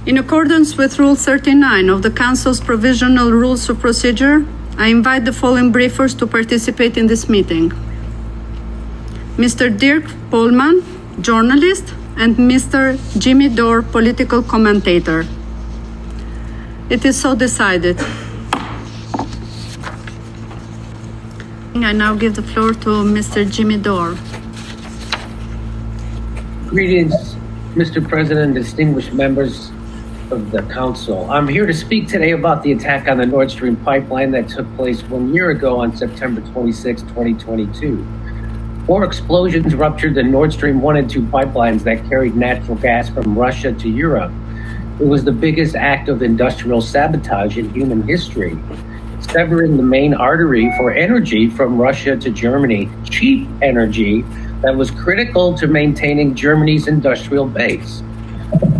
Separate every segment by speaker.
Speaker 1: In accordance with Rule 39 of the Council's Provisional Rules of Procedure, I invite the following briefers to participate in this meeting: Mr. Dirk Polman, journalist, and Mr. Jimmy Dore, political commentator. It is so decided. I now give the floor to Mr. Jimmy Dore.
Speaker 2: Greetings, Mr. President, distinguished members of the Council. I'm here to speak today about the attack on the Nord Stream pipeline that took place 1 year ago on September 26, 2022. 4 explosions ruptured the Nord Stream 1 and 2 pipelines that carried natural gas from Russia to Europe. It was the biggest act of industrial sabotage in human history, severing the main artery for energy from Russia to Germany, cheap energy that was critical to maintaining Germany's industrial base.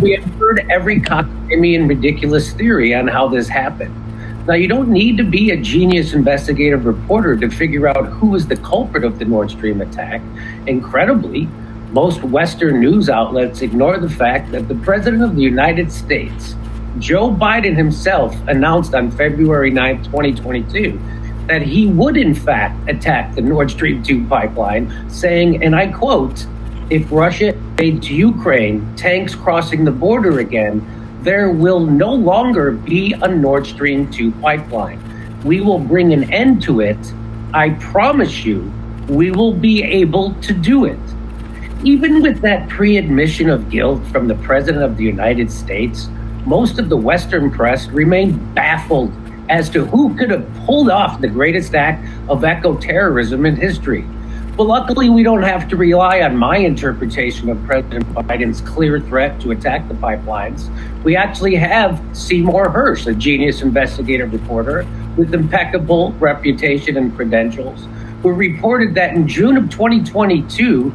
Speaker 2: We have heard every cockroach and ridiculous theory on how this happened. Now, you don't need to be a genius investigative reporter to figure out who was the culprit of the Nord Stream attack. Incredibly, most Western news outlets ignore the fact that the President of the United States, Joe Biden himself, announced on February 9, 2022, that he would in fact attack the Nord Stream 2 pipeline, saying, and I quote, "If Russia invades Ukraine, tanks crossing the border again, there will no longer be a Nord Stream 2 pipeline. We will bring an end to it. I promise you, we will be able to do it." Even with that pre-admission of guilt from the President of the United States, most of the Western press remained baffled as to who could have pulled off the greatest act of eco-terrorism in history. But luckily, we don't have to rely on my interpretation of President Biden's clear threat to attack the pipelines. We actually have Seymour Hersh, a genius investigative reporter with impeccable reputation and credentials, who reported that in June of 2022,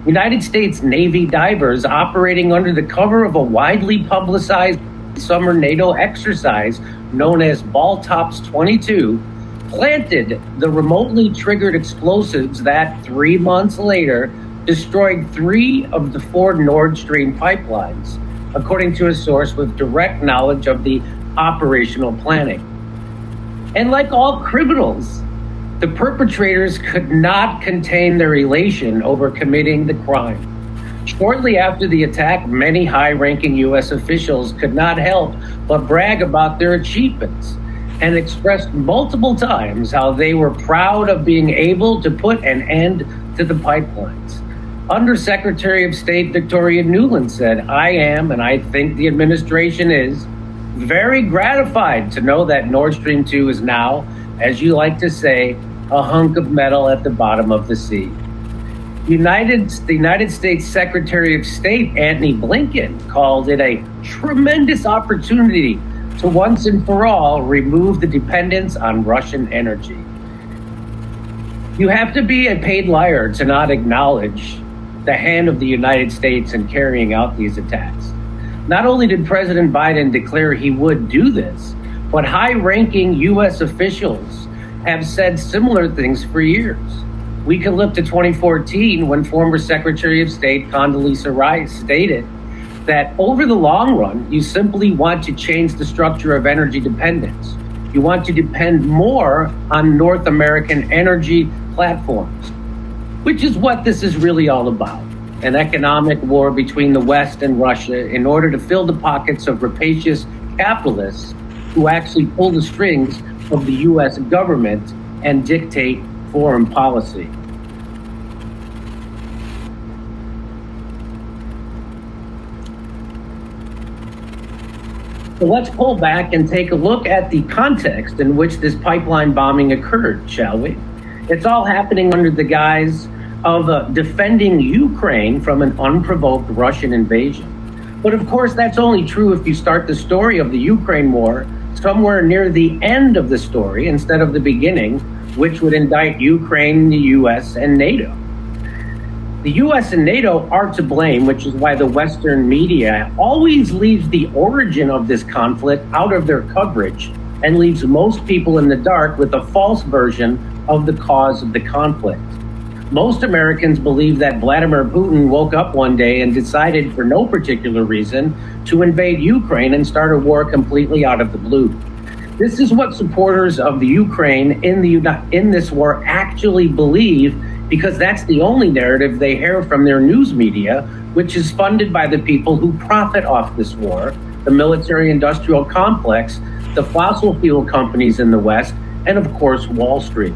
Speaker 2: United States Navy divers operating under the cover of a widely publicized summer NATO exercise known as Baltops 22 planted the remotely triggered explosives that 3 months later destroyed 3 of the 4 Nord Stream pipelines, according to a source with direct knowledge of the operational planning. And like all criminals, the perpetrators could not contain their elation over committing the crime. Shortly after the attack, many high-ranking U.S. officials could not help but brag about their achievements and expressed multiple times how they were proud of being able to put an end to the pipelines. Undersecretary of State Victoria Nuland said, "I am, and I think the administration is, very gratified to know that Nord Stream 2 is now, as you like to say, a hunk of metal at the bottom of the sea." The United States Secretary of State Antony Blinken called it a tremendous opportunity to once and for all remove the dependence on Russian energy. You have to be a paid liar to not acknowledge the hand of the United States in carrying out these attacks. Not only did President Biden declare he would do this, but high-ranking U.S. officials have said similar things for years. We can look to 2014 when former Secretary of State Condoleezza Rice stated that over the long run, you simply want to change the structure of energy dependence. You want to depend more on North American energy platforms, which is what this is really all about. An economic war between the West and Russia in order to fill the pockets of rapacious capitalists who actually pull the strings of the U.S. government and dictate foreign policy. So let's pull back and take a look at the context in which this pipeline bombing occurred, shall we? It's all happening under the guise of defending Ukraine from an unprovoked Russian invasion. But of course, that's only true if you start the story of the Ukraine war somewhere near the end of the story instead of the beginning, which would indict Ukraine, the US, and NATO. The US and NATO are to blame, which is why the Western media always leaves the origin of this conflict out of their coverage and leaves most people in the dark with a false version of the cause of the conflict. Most Americans believe that Vladimir Putin woke up one day and decided, for no particular reason, to invade Ukraine and start a war completely out of the blue. This is what supporters of the Ukraine in this war actually believe, because that's the only narrative they hear from their news media, which is funded by the people who profit off this war, the military-industrial complex, the fossil fuel companies in the West, and of course, Wall Street.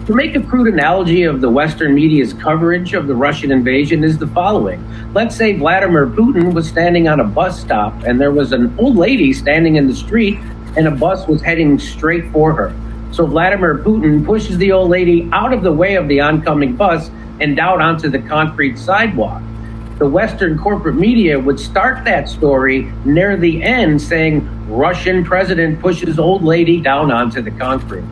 Speaker 2: To make a crude analogy of the Western media's coverage of the Russian invasion is the following. Let's say Vladimir Putin was standing on a bus stop and there was an old lady standing in the street and a bus was heading straight for her. So Vladimir Putin pushes the old lady out of the way of the oncoming bus and out onto the concrete sidewalk. The Western corporate media would start that story near the end saying, Russian president pushes old lady down onto the concrete.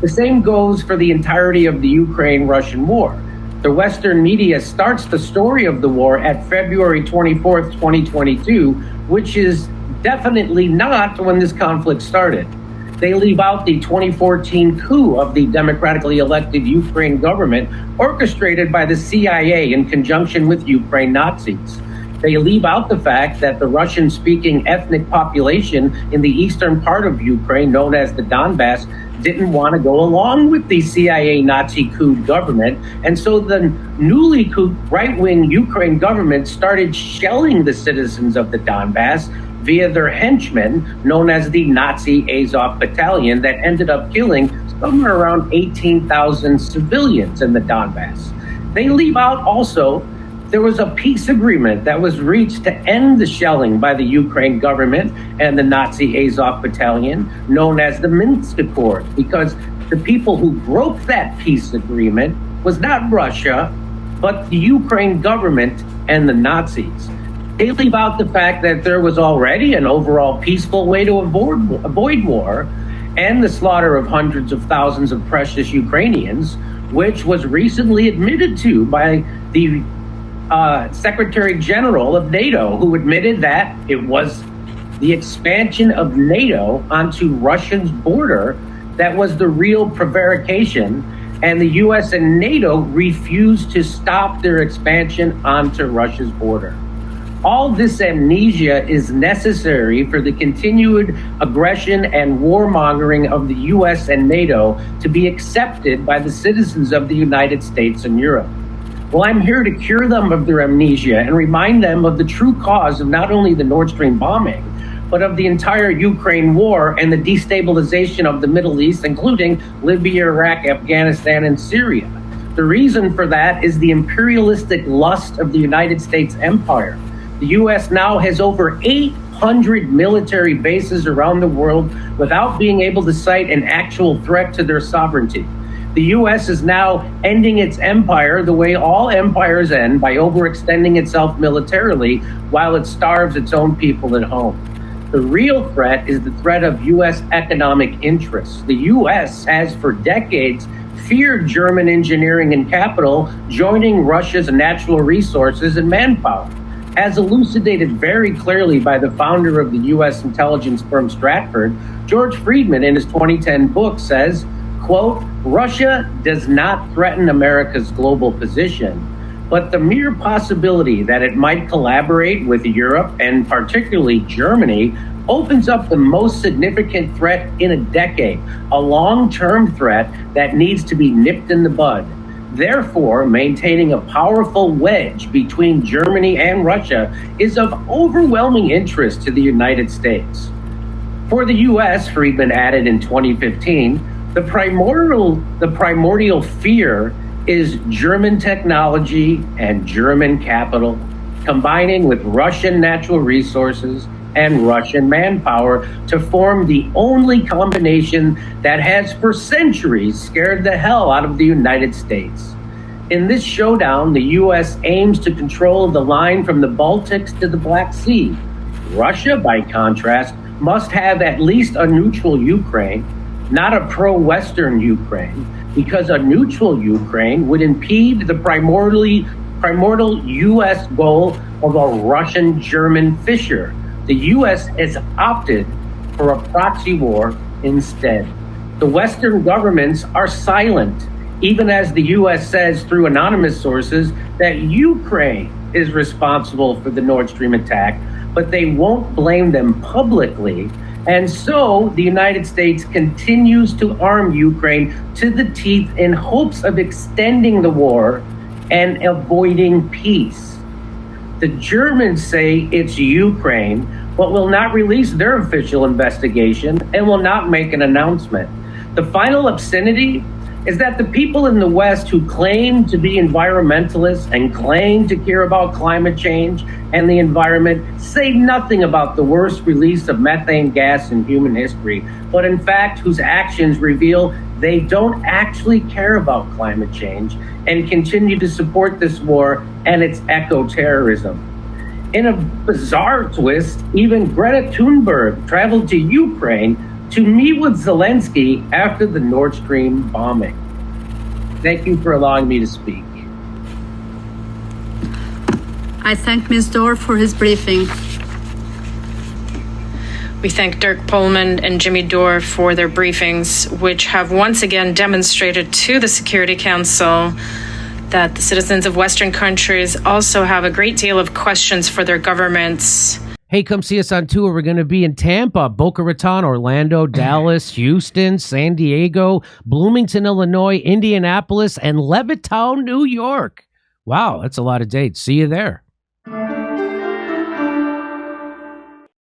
Speaker 2: The same goes for the entirety of the Ukraine-Russian war. The Western media starts the story of the war at February 24th, 2022, which is definitely not when this conflict started. They leave out the 2014 coup of the democratically elected Ukraine government orchestrated by the CIA in conjunction with Ukraine Nazis. They leave out the fact that the Russian-speaking ethnic population in the eastern part of Ukraine, known as the Donbass, didn't want to go along with the CIA Nazi coup government. And so the newly coup right-wing Ukraine government started shelling the citizens of the Donbass via their henchmen, known as the Nazi Azov Battalion, that ended up killing somewhere around 18,000 civilians in the Donbass. They leave out also there was a peace agreement that was reached to end the shelling by the Ukraine government and the Nazi Azov Battalion, known as the Minsk Accord, because the people who broke that peace agreement was not Russia, but the Ukraine government and the Nazis. They leave out the fact that there was already an overall peaceful way to avoid war and the slaughter of hundreds of thousands of precious Ukrainians, which was recently admitted to by the Secretary General of NATO, who admitted that it was the expansion of NATO onto Russia's border that was the real prevarication, and the US and NATO refused to stop their expansion onto Russia's border. All this amnesia is necessary for the continued aggression and warmongering of the US and NATO to be accepted by the citizens of the United States and Europe. Well, I'm here to cure them of their amnesia and remind them of the true cause of not only the Nord Stream bombing, but of the entire Ukraine war and the destabilization of the Middle East, including Libya, Iraq, Afghanistan, and Syria. The reason for that is the imperialistic lust of the United States empire. The U.S. now has over 800 military bases around the world without being able to cite an actual threat to their sovereignty. The U.S. is now ending its empire the way all empires end, by overextending itself militarily while it starves its own people at home. The real threat is the threat of U.S. economic interests. The U.S. has for decades feared German engineering and capital joining Russia's natural resources and manpower. As elucidated very clearly by the founder of the U.S. intelligence firm Stratford, George Friedman, in his 2010 book, says, quote, Russia does not threaten America's global position, but the mere possibility that it might collaborate with Europe and particularly Germany opens up the most significant threat in a decade, a long-term threat that needs to be nipped in the bud. Therefore, maintaining a powerful wedge between Germany and Russia is of overwhelming interest to the United States. For the U.S., Friedman added in 2015, the primordial fear is German technology and German capital combining with Russian natural resources and Russian manpower to form the only combination that has for centuries scared the hell out of the United States. In this showdown, the U.S. aims to control the line from the Baltics to the Black Sea. Russia, by contrast, must have at least a neutral Ukraine, not a pro-Western Ukraine, because a neutral Ukraine would impede the primordial U.S. goal of a Russian-German fissure. The U.S. has opted for a proxy war instead. The Western governments are silent even as the U.S. says through anonymous sources that Ukraine is responsible for the Nord Stream attack, but they won't blame them publicly. And so the United States continues to arm Ukraine to the teeth in hopes of extending the war and avoiding peace. The Germans say it's Ukraine, but will not release their official investigation and will not make an announcement. The final obscenity is that the people in the West who claim to be environmentalists and claim to care about climate change and the environment say nothing about the worst release of methane gas in human history, but in fact whose actions reveal they don't actually care about climate change and continue to support this war and its eco-terrorism. In a bizarre twist, even Greta Thunberg traveled to Ukraine to meet with Zelensky after the Nord Stream bombing. Thank you for allowing me to speak.
Speaker 1: I thank Ms. Dorr for his briefing.
Speaker 3: We thank Dirk Pohlman and Jimmy Dore for their briefings, which have once again demonstrated to the Security Council that the citizens of Western countries also have a great deal of questions for their governments.
Speaker 4: Hey, come see us on tour. We're going to be in Tampa, Boca Raton, Orlando, Dallas, Houston, San Diego, Bloomington, Illinois, Indianapolis, and Levittown, New York. Wow, that's a lot of dates. See you there.